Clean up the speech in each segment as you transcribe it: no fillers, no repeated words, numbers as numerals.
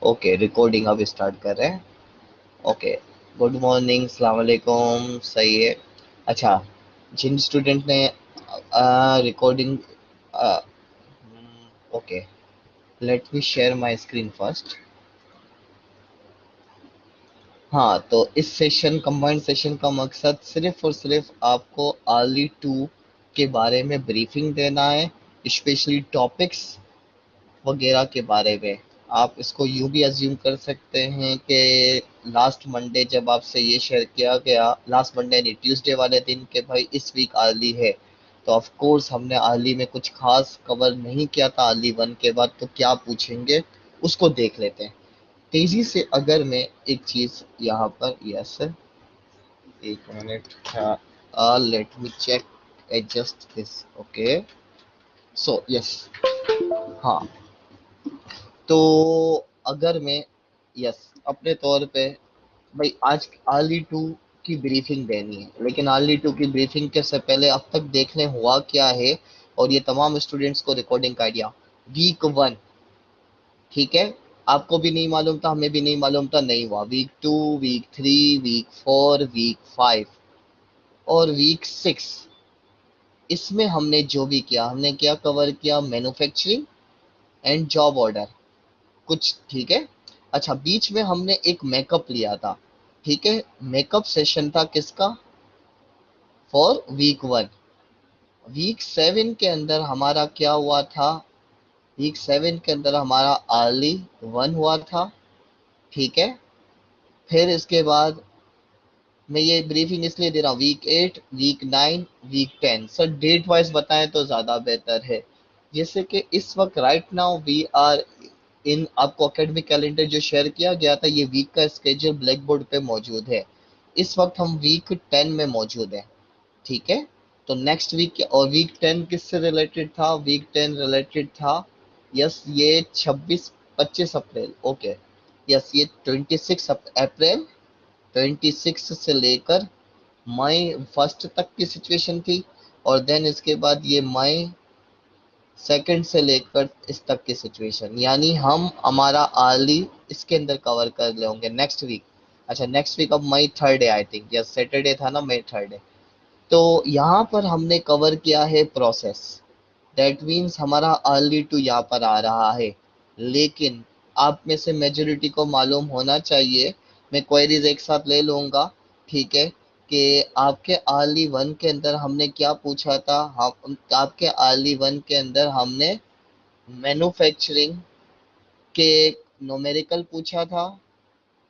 Okay, recording अब start कर रहे हैं। ओके, गुड मॉर्निंग, सलाम वालेकुम। सही है। अच्छा, जिन स्टूडेंट ने recording, okay, let me share my screen first. हाँ, तो इस सेशन, कंबाइंड सेशन का मकसद सिर्फ और सिर्फ आपको आर्ली 2 के बारे में ब्रीफिंग देना है, स्पेशली टॉपिक्स वगैरह के बारे में। आप इसको यूं भी अज्यूम कर सकते हैं कि लास्ट मंडे जब आपसे ये शेयर किया गया, लास्ट मंडे नहीं, ट्यूसडे वाले दिन, कि भाई इस वीक आर्ली है, तो ऑफ कोर्स हमने आर्ली में कुछ खास कवर नहीं किया था आर्ली 1 के बाद, तो क्या पूछेंगे उसको देख लेते हैं तेजी से। अगर मैं एक चीज यहाँ पर, यस, एक minute, let me check, adjust this, okay, so yes, हाँ, तो अगर मैं, यस, अपने तौर पे, भाई आज आर्ली 2 की ब्रीफिंग देनी है, लेकिन आर्ली 2 की ब्रीफिंग के से पहले अब तक देखने हुआ क्या है, और ये तमाम स्टूडेंट्स को रिकॉर्डिंग का आइडिया। वीक 1, ठीक है, आपको भी नहीं मालूम था, हमें भी नहीं मालूम था, नहीं हुआ। वीक 2, वीक 3, वीक 4, वीक 5 और वीक 6, इसमें हमने जो भी किया, हमने क्या कवर किया, मैन्युफैक्चरिंग एंड जॉब ऑर्डर, कुछ, ठीक है। अच्छा, बीच में हमने एक मेकअप लिया था, ठीक है, मेकअप सेशन था किसका, फॉर वीक 1। वीक 7 के अंदर हमारा क्या हुआ था, वीक 7 के अंदर हमारा आर्ली 1 हुआ था, ठीक है। फिर इसके बाद मैं ये ब्रीफिंग इसलिए दे रहा हूँ, week 8, week 9, week 10, sir date wise बताएं तो ज़्यादा बेहतर है। जैसे कि इस वक्त right now we are in, आपको एकेडमिक कैलेंडर जो शेयर किया गया था, ये वीक का स्केड्यूल ब्लैक बोर्ड पे मौजूद है। इस वक्त हम वीक 10 में मौजूद हैं, ठीक है। तो नेक्स्ट वीक, और वीक 10 किससे रिलेटेड था, वीक 10 रिलेटेड था, यस, ये 26-25 अप्रैल, ओके, यस, ये 26 अप्रैल, 26 से लेकर मई फर्स्ट तक की सिचुएशन थी, और देन इसके बाद ये मई सेकंड से लेकर इस तक की सिचुएशन, यानी हम हमारा आर्ली इसके अंदर कवर कर ले होंगे नेक्स्ट वीक। अच्छा, नेक्स्ट वीक अब मई 3 है, आई थिंक, या सैटरडे था ना, मई 3 है। तो यहाँ पर हमने कवर किया है प्रोसेस, दैट मीन्स हमारा अर्ली टू यहाँ पर आ रहा है। लेकिन आप में से मेजोरिटी को मालूम होना चाहिए, मैं क्वेरीज एक साथ ले लूंगा, ठीक है, कि आपके अर्ली 1 के अंदर हमने क्या पूछा था, हम आपके अर्ली 1 के अंदर हमने मैन्युफैक्चरिंग के न्यूमेरिकल पूछा था,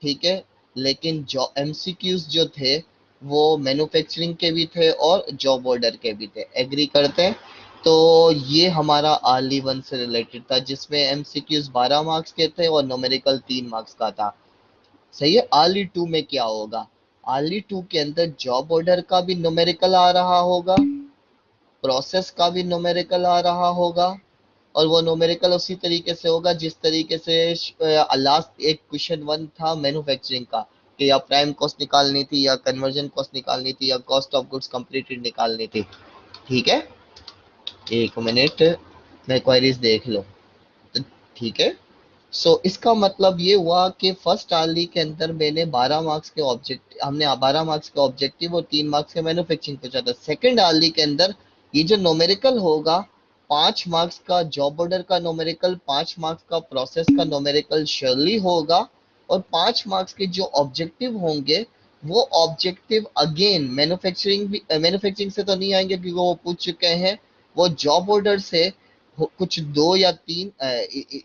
ठीक है। लेकिन जो एमसीक्यूज जो थे, वो मैन्युफैक्चरिंग के भी थे और जॉब ऑर्डर के भी थे, एग्री करते हैं। तो ये हमारा आर्ली 1 से रिलेटेड था, जिसमें एमसीक्यूज 12 मार्क्स के थे और न्यूमेरिकल 3 मार्क्स का था। सही है। आर्ली 2 में क्या होगा, आर्ली 2 के अंदर जॉब ऑर्डर का भी न्यूमेरिकल आ रहा होगा, प्रोसेस का भी न्यूमेरिकल आ रहा होगा, और वो न्यूमेरिकल उसी तरीके से होगा जिस तरीके से लास्ट एक क्वेश्चन 1 था मैन्युफैक्चरिंग का, कि या प्राइम कॉस्ट निकालनी थी, या कन्वर्जन कॉस्ट निकालनी थी, या कॉस्ट ऑफ गुड्स कंप्लीटेड निकालनी थी, ठीक है। एक मिनट, मैं क्वेरीज देख लो, तो ठीक है। सो इसका मतलब ये हुआ कि फर्स्ट आर्ली के अंदर मैंने 12 मार्क्स के ऑब्जेक्ट, हमने 12 मार्क्स के ऑब्जेक्टिव और 3 मार्क्स के मैन्युफैक्चरिंग पूछा था। सेकंड आर्ली के अंदर ये जो नोमेरिकल होगा, 5 मार्क्स का जॉब ऑर्डर का नोमेरिकल, 5 मार्क्स का प्रोसेस का नोमेरिकल श्योरली होगा, और 5 मार्क्स के जो ऑब्जेक्टिव होंगे, वो ऑब्जेक्टिव अगेन मैन्युफैक्चरिंग भी, मैन्युफैक्चरिंग से तो नहीं आएंगे क्योंकि वो पूछ चुके हैं, वो जॉब ऑर्डर से कुछ 2 या 3,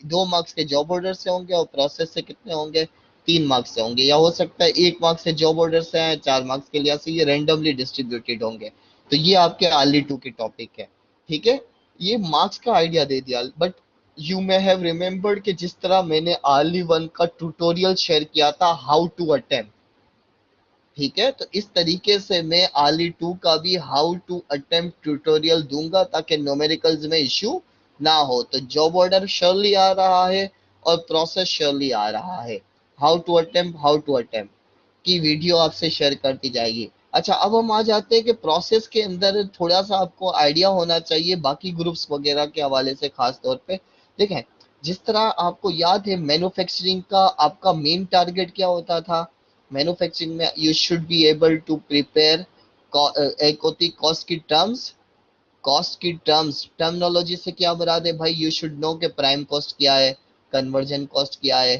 2 मार्क्स के जॉब ऑर्डर से होंगे, और प्रोसेस से कितने होंगे, 3 मार्क्स से होंगे, या हो सकता है 1 मार्क्स से जॉब ऑर्डर से आए, 4 मार्क्स के लिए से, ये रेंडमली डिस्ट्रीब्यूटेड होंगे। तो ये आपके आर्ली 2 की टॉपिक है, ठीक है। ये मार्क्स का आइडिया दे दिया, but you may have remembered कि जिस तरह मैंने आर्ली 1 का ट्यूटोरियल शेयर किया था, हाउ टू अटेम्प्ट, ठीक है, तो इस तरीके से मैं आर्ली 2 का भी हाउ टू अटेम्प्ट ट्यूटोरियल दूंगा, ताकि न्यूमेरिकल्स में इश्यू ना हो। तो जॉब ऑर्डर श्योरली आ रहा है, और प्रोसेस श्योरली आ रहा है। हाउ टू अटेम्प्ट की वीडियो आपसे शेयर करती जाएगी। अच्छा, अब हम आ जाते हैं कि प्रोसेस के अंदर थोड़ा सा आपको आइडिया होना चाहिए बाकी ग्रुप्स वगैरह के हवाले से, खास तौर पे देखें, जिस तरह आपको याद है मैन्युफैक्चरिंग का आपका मेन टारगेट क्या होता था, मैन्युफैक्चरिंग में you should be able to prepare, एक होती कॉस्ट की टर्म्स, कॉस्ट की टर्म्स टर्मिनोलॉजी से क्या मुराद है भाई, यू शुड नो कि प्राइम कॉस्ट क्या है, कन्वर्जन कॉस्ट क्या है,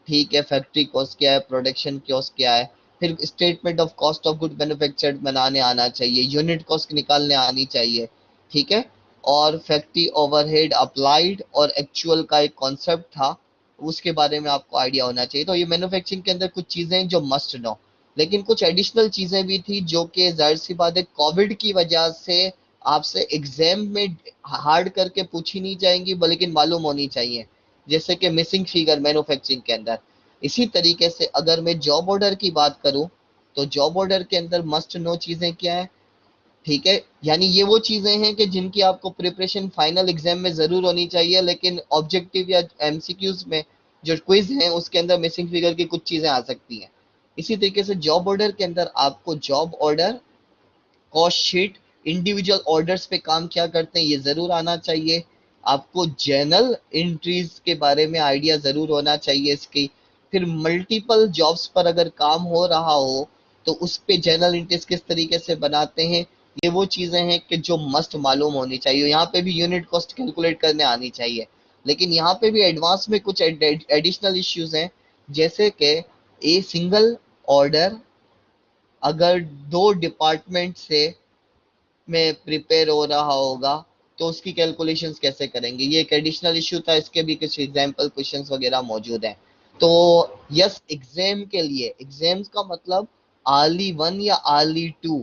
ठीक है, फैक्ट्री कॉस्ट क्या है, प्रोडक्शन कॉस्ट क्या है, फिर statement of cost of good manufactured बनाने आना चाहिए, यूनिट कॉस्ट निकालने आनी चाहिए, ठीक है, और फैक्ट्री ओवरहेड अप्लाइड और एक्चुअल का एक कॉन्सेप्ट था, उसके बारे में आपको आइडिया होना चाहिए। तो ये मैन्युफैक्चरिंग के अंदर कुछ चीजें जो मस्ट नो, लेकिन कुछ एडिशनल चीजें भी थी जो कि जाहिर सी बात है कोविड की वजह से आपसे एग्जाम में हार्ड करके पूछी नहीं जाएंगी बल्कि मालूम होनी चाहिए, जैसे कि मिसिंग फिगर मैन्युफैक्चरिंग के अंदर। इसी तरीके से अगर मैं जॉब ऑर्डर की बात करूं, तो जॉब ऑर्डर के अंदर मस्ट नो चीजें क्या है, ठीक है, यानी ये वो चीजें हैं कि जिनकी आपको प्रिपरेशन फाइनल एग्जाम में जरूर होनी चाहिए, लेकिन ऑब्जेक्टिव या एमसीक्यूज में जो क्विज हैं उसके अंदर मिसिंग फिगर की कुछ चीजें आ सकती हैं। इसी तरीके से जॉब ऑर्डर के अंदर आपको job order, cost sheet, individual orders पे काम क्या करते हैं ये जरूर आना चाहिए, आपको जर्नल एंट्रीज के बारे में आइडिया जरूर होना चाहिए इसकी, फिर मल्टीपल जॉब्स पर अगर काम हो रहा हो तो उस पे जर्नल एंट्रीज किस तरीके से बनाते हैं, ये वो चीजें हैं कि जो मस्ट मालूम होनी चाहिए। यहाँ पे भी यूनिट कॉस्ट कैलकुलेट करने आनी चाहिए, लेकिन यहाँ पे भी एडवांस में कुछ एडिशनल इश्यूज हैं, जैसे कि ए सिंगल ऑर्डर अगर दो डिपार्टमेंट से में प्रिपेयर हो रहा होगा तो उसकी कैलकुलेशंस कैसे करेंगे, ये एक एडिशनल इश्यू था, इसके भी कुछ एग्जाम्पल क्वेश्चंस वगैरह मौजूद हैं। तो यस, एग्जाम के लिए, एग्जाम्स का मतलब आर्ली 1 या आर्ली 2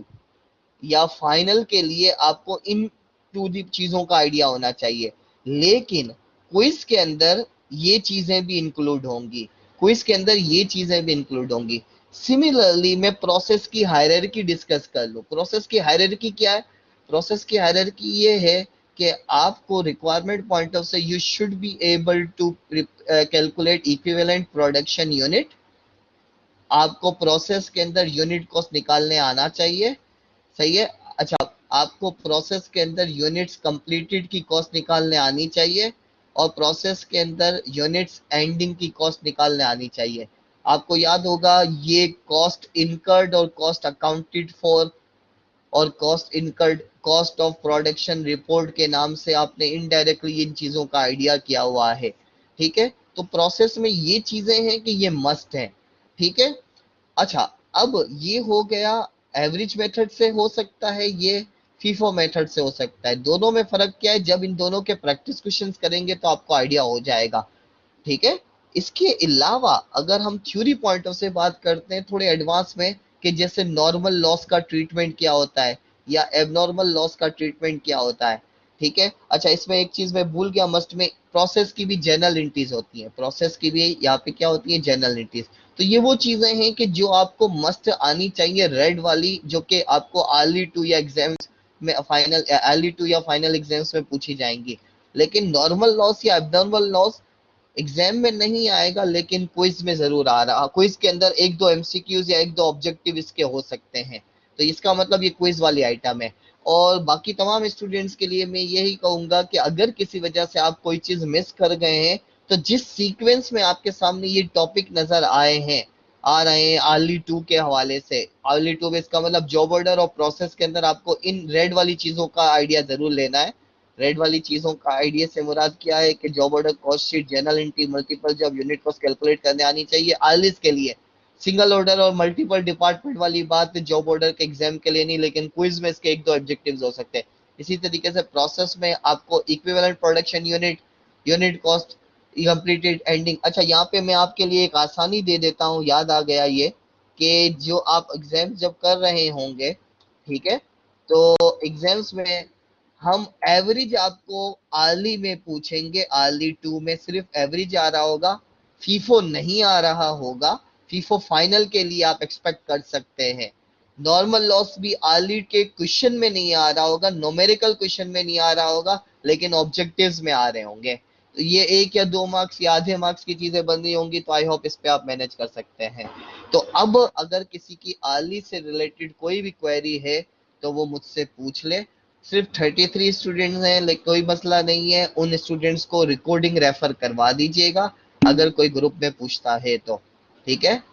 या फाइनल के लिए आपको इन टू दी चीजों का आइडिया होना चाहिए, लेकिन क्विज के अंदर ये चीजें भी इंक्लूड होंगी, क्विज के अंदर ये चीजें भी इंक्लूड होंगी। सिमिलरली मैं प्रोसेस की हायरार्की डिस्कस कर लूं, प्रोसेस की हायरार्की क्या है, प्रोसेस की हायरार्की ये है कि आपको रिक्वायरमेंट पॉइंट ऑफ से you should be able to calculate equivalent production unit, आपको प्रोसेस के अंदर यूनिट कॉस्ट निकालने आना चाहिए, सही है। अच्छा, आपको प्रोसेस के अंदर यूनिट्स कंप्लीटेड की कॉस्ट निकालने आनी चाहिए और प्रोसेस के अंदर यूनिट्स एंडिंग की कॉस्ट निकालने आनी चाहिए। आपको याद होगा ये कॉस्ट इनकर्ड और कॉस्ट अकाउंटेड फॉर और cost incurred, cost of production report के नाम से आपने इनडायरेक्टली इन चीजों का आइडिया किया हुआ है, ठीक है। तो प्रोसेस में ये चीजें हैं कि ये मस्ट है, ठीक है। अच्छा, अब ये हो गया एवरेज मेथड से हो सकता है, ये फीफो मेथड से हो सकता है, दोनों में फर्क क्या है, जब इन दोनों के प्रैक्टिस क्वेश्चंस करेंगे तो आपको आइडिया हो जाएगा, ठीक है। इसके अलावा अगर हम थ्योरी पॉइंट ऑफ से बात करते हैं थोड़े एडवांस में, कि जैसे नॉर्मल लॉस का ट्रीटमेंट क्या होता है या एबनॉर्मल लॉस का ट्रीटमेंट क्या होता है, ठीक है। अच्छा, इसमें एक चीज मैं भूल गया, मस्ट में प्रोसेस की भी जर्नल एंट्रीज होती है, प्रोसेस की भी यहाँ पे क्या होती है, जर्नल एंट्रीज। तो ये वो चीजें हैं कि जो आपको मस्ट आनी चाहिए, रेड वाली, जो कि आपको अर्ली टू या एग्जाम्स में फाइनल, अर्ली टू या फाइनल एग्जाम्स में पूछी जाएंगी। लेकिन नॉर्मल लॉस या एबनॉर्मल लॉस एग्जाम में नहीं आएगा, लेकिन क्विज में जरूर आ रहा, क्विज के अंदर एक दो एमसीक्यूज या एक दो ऑब्जेक्टिव इसके हो सकते हैं, तो इसका मतलब ये क्विज वाली आइटम है। और बाकी तमाम स्टूडेंट्स के लिए मैं यही कहूंगा कि अगर किसी वजह से आप कोई चीज मिस कर गए हैं, तो जिस सीक्वेंस में आपके सामने ये टॉपिक नजर आए हैं, आ रहे हैं आर्ली 2 के हवाले से, आर्ली 2 में इसका मतलब जॉब ऑर्डर और प्रोसेस के अंदर आपको इन रेड वाली चीजों का आइडिया जरूर लेना है। रेड वाली चीजों का आइडिया से मुराद क्या है कि job order, cost sheet, journal entry, multiple job, unit cost calculate करने आनी चाहिए आर्लिस के लिए। सिंगल ऑर्डर और मल्टीपल डिपार्टमेंट वाली बात जॉब ऑर्डर के एग्जाम के लिए नहीं, लेकिन क्विज में इसके एक दो ऑब्जेक्टिव्स हो सकते हैं। इसी तरीके से प्रोसेस में आपको equivalent production unit, unit cost, completed ending. अच्छा, यहाँ पे मैं आपके लिए एक आसानी दे देता हूँ, याद आ गया ये, कि जो आप एग्जाम जब कर रहे होंगे, ठीक है, तो एग्जाम्स में हम एवरेज आपको आर्ली में पूछेंगे, आर्ली 2 में सिर्फ एवरेज आ रहा होगा, फीफो नहीं आ रहा होगा, फीफो फाइनल के लिए आप एक्सपेक्ट कर सकते हैं। नॉर्मल लॉस भी आर्ली के क्वेश्चन में नहीं आ रहा होगा, न्यूमेरिकल क्वेश्चन में नहीं आ रहा होगा, लेकिन ऑब्जेक्टिव्स में आ रहे होंगे। तो ये 1 या 2 मार्क्स या आधे मार्क्स की चीजें बन रही होंगी, तो आई होप इस पे आप मैनेज कर सकते हैं। तो अब अगर किसी की आर्ली से रिलेटेड कोई भी क्वेरी है तो वो मुझसे पूछ ले, सिर्फ 33 स्टूडेंट्स हैं, लेकिन कोई मसला नहीं है, उन स्टूडेंट्स को रिकॉर्डिंग रेफर करवा दीजिएगा अगर कोई ग्रुप में पूछता है तो। ठीक है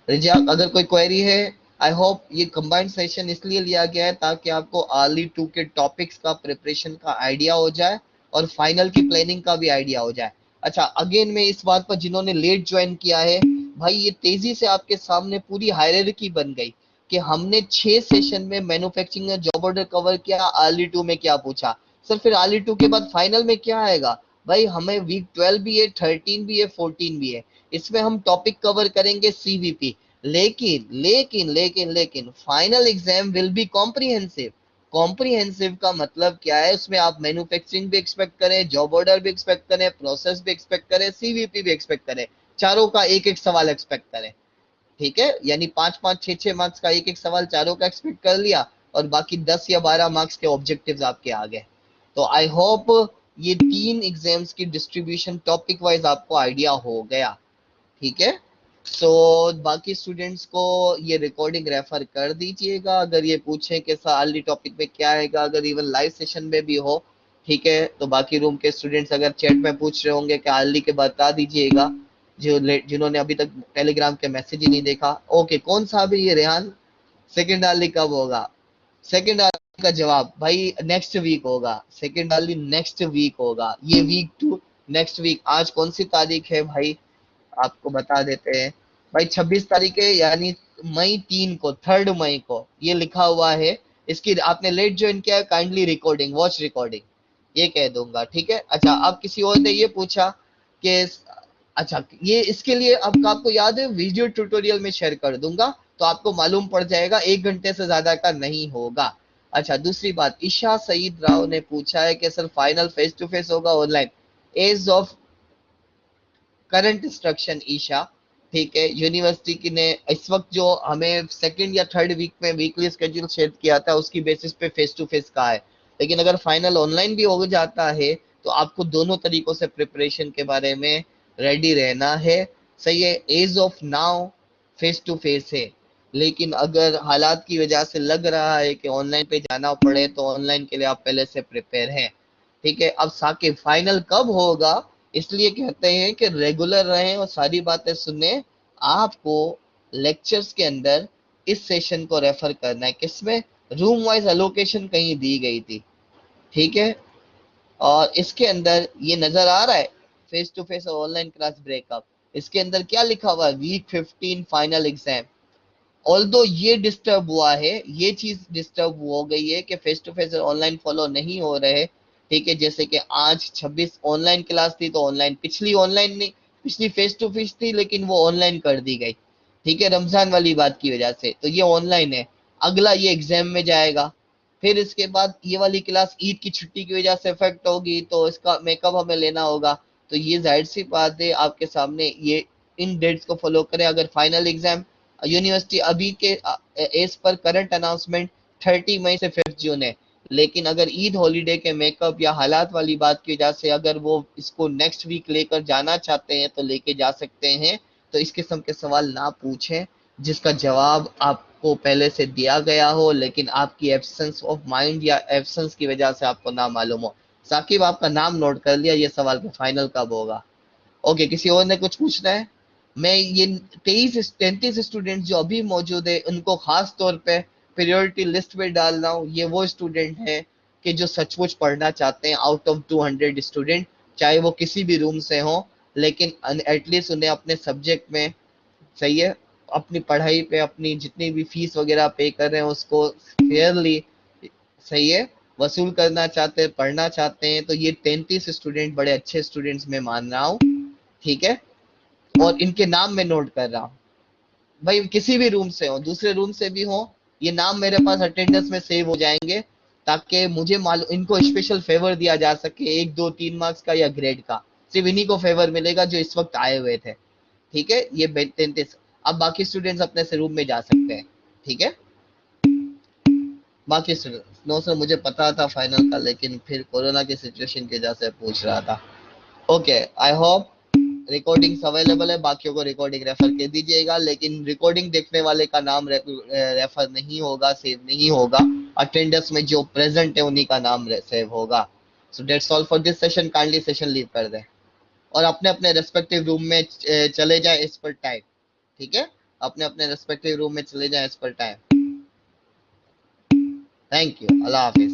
रिजा, अगर कोई क्वेरी है, आई होप ये कंबाइंड सेशन इसलिए लिया गया है ताकि आपको अर्ली टू के टॉपिक्स का प्रिपरेशन का आइडिया हो जाए और फाइनल की प्लानिंग का भी आइडिया हो जाए। अच्छा, अगेन मैं इस बात पर, जिन्होंने लेट ज्वाइन किया है भाई, ये तेजी से आपके सामने पूरी हायरार्की बन गई कि हमने 6 सेशन में मैन्युफैक्चरिंग में जॉब ऑर्डर कवर किया, अर्ली टू में क्या पूछा, सर फिर अर्ली टू के बाद फाइनल में क्या आएगा? भाई हमें वीक 12 भी है, 13 भी है, 14 भी है, इसमें हम टॉपिक कवर करेंगे सीवीपी। लेकिन final exam will be comprehensive. Comprehensive का मतलब क्या है? उसमें आप मैन्युफैक्चरिंग भी एक्सपेक्ट करें, जॉब ऑर्डर भी एक्सपेक्ट करें, प्रोसेस भी एक्सपेक्ट करें, सीवीपी भी एक्सपेक्ट करें, चारों का एक एक सवाल एक्सपेक्ट करें। ठीक है, यानी 5-5 6-6 मार्क्स का एक एक सवाल चारों का एक्सपेक्ट कर लिया और बाकी 10 या 12 मार्क्स के ऑब्जेक्टिव्स आपके आ गए। तो आई होप ये 3 एग्जाम्स की डिस्ट्रीब्यूशन टॉपिक वाइज आपको आइडिया हो गया। ठीक है, सो बाकी स्टूडेंट्स को ये रिकॉर्डिंग रेफर कर दीजिएगा अगर ये पूछें कि सर अर्ली टॉपिक में क्या आएगा, अगर इवन लाइव सेशन में भी हो। ठीक है, तो बाकी रूम के स्टूडेंट्स अगर चैट में पूछ रहे होंगे कि अर्ली के बता दीजिएगा, जो जिन्होंने अभी तक टेलीग्राम के मैसेज ही नहीं देखा। ओके, कौन सा भी ये रेहान, सेकंड अर्ली कब होगा? सेकंड अर्ली का जवाब भाई नेक्स्ट वीक होगा, सेकंड अर्ली नेक्स्ट वीक होगा, ये वीक टू नेक्स्ट वीक। आज कौन सी तारीख है भाई, आपको बता देते हैं भाई, 26 तारीख है, यानी मई 3 को, 3 मई को ये लिखा हुआ है। इसकी आपने लेट ज्वाइन किया है, काइंडली रिकॉर्डिंग, वॉच रिकॉर्डिंग, ये कह दूंगा। ठीक है, अच्छा अब किसी और ने ये पूछा कि, अच्छा ये इसके लिए आपको याद है, वीडियो ट्यूटोरियल में शेयर कर दूंगा तो आपको मालूम पड़ जाएगा, 1 घंटे से ज्यादा का नहीं होगा। अच्छा, दूसरी बात, ईशा सईद राव ने पूछा है कि sir final face to face होगा online? As of current instruction ईशा, ठीक है, यूनिवर्सिटी की ने इस वक्त जो हमें सेकंड या थर्ड वीक में वीकली स्केड्यूल शेयर किया था उसकी बेसिस पे फेस टू फेस का है। लेकिन अगर फाइनल ऑनलाइन भी हो जाता है तो आपको दोनों तरीकों से प्रिपरेशन के बारे में रेडी रहना है। सही है, as of now face to face है, लेकिन अगर हालात की वजह से लग रहा है कि ऑनलाइन पे जाना पड़े तो ऑनलाइन के लिए आप पहले से प्रिपेयर हैं। ठीक है, अब साकिब फाइनल कब होगा, इसलिए कहते हैं कि रेगुलर रहें और सारी बातें सुने। आपको लेक्चर्स के अंदर इस सेशन को रेफर करना है, किसमें? रूम वाइज एलोकेशन कहीं दी गई थी। ठीक है, और इसके अंदर ये नजर आ रहा है, फेस टू फेस और ऑनलाइन क्लास ब्रेकअप, इसके अंदर क्या लिखा हुआ है? Week 15 final exam. ऑल्दो ये डिस्टर्ब हुआ है, ये चीज डिस्टर्ब हो गई है कि face to face online follow नहीं हो रहे। ठीक है, जैसे कि आज 26 ऑनलाइन क्लास थी तो ऑनलाइन, पिछली ऑनलाइन नहीं, पिछली फेस टू फेस थी लेकिन वो ऑनलाइन कर दी गई। ठीक है, रमजान वाली बात की वजह से, तो ये ऑनलाइन है। अगला ये एग्जाम में जाएगा, फिर इसके बाद ये वाली क्लास ईद की छुट्टी की वजह से इफेक्ट होगी तो इसका मेकअप हमें लेना होगा। तो ये जाहिर सी बात है आपके सामने, ये इन डेट्स को फॉलो करें। अगर फाइनल एग्जाम यूनिवर्सिटी अभी के एज पर करंट अनाउंसमेंट 30 मई से 5 जून है, लेकिन अगर ईद हॉलीडे के मेकअप या हालात वाली बात की वजह से अगर वो इसको नेक्स्ट वीक लेकर जाना चाहते हैं तो लेके जा सकते हैं। तो इस किस्म के सवाल ना पूछें जिसका जवाब आपको पहले से दिया गया हो लेकिन आपकी एब्सेंस ऑफ माइंड या एब्सेंस की वजह से आपको ना मालूम हो। साकिब आपका नाम नोट कर लिया, ये सवाल पे फाइनल कब होगा? ओके, किसी और ने कुछ पूछना है? मैं ये 33 स्टूडेंट जो अभी मौजूद है उनको खास तौर पे प्रायोरिटी लिस्ट में डाल रहा हूँ। ये वो स्टूडेंट हैं कि जो सचमुच पढ़ना चाहते हैं, आउट ऑफ 200 स्टूडेंट, चाहे वो किसी भी रूम से हो, लेकिन एटलीस्ट उन्हें अपने सब्जेक्ट में, सही है, अपनी पढ़ाई पे अपनी जितनी भी फीस वगैरह पे कर रहे हैं उसको फेयरली, सही है, वसूल करना चाहते हैं, पढ़ना चाहते हैं। तो ये 33 स्टूडेंट बड़े अच्छे स्टूडेंट्स में मान रहा हूँ। ठीक है, और इनके नाम मैं नोट कर रहा हूँ। भाई किसी भी रूम से हो, दूसरे रूम से भी हो, ये नाम मेरे पास अटेंडेंस में सेव हो जाएंगे ताकि मुझे मालूम, इनको स्पेशल फेवर दिया जा सके, 1 2 3 मार्क्स का या ग्रेड का, सिर्फ इन्हीं को फेवर मिलेगा जो इस वक्त आए हुए थे। ठीक है, ये 33। अब बाकी स्टूडेंट्स अपने से रूम में जा सकते हैं। ठीक है, बाकी स्टूडेंट्स, नो सर मुझे पता था फाइनल का लेकिन फिर कोरोना की सिचुएशन की वजह से पूछ रहा था। Okay, I hope recordings available है, बाकियों को रिकॉर्डिंग रेफर कर दीजिएगा, लेकिन रिकॉर्डिंग देखने वाले का नाम रेफर नहीं होगा, सेव नहीं होगा। अटेंडेंस में जो प्रेजेंट है उन्हीं का नाम सेव होगा। So that's all for this session, kindly session leave कर दें और अपने अपने रेस्पेक्टिव रूम में चले जाए इस पर टाइम। ठीक है, अपने अपने रेस्पेक्टिव रूम में चले जाए इस पर time. Thank you, Allah Hafiz.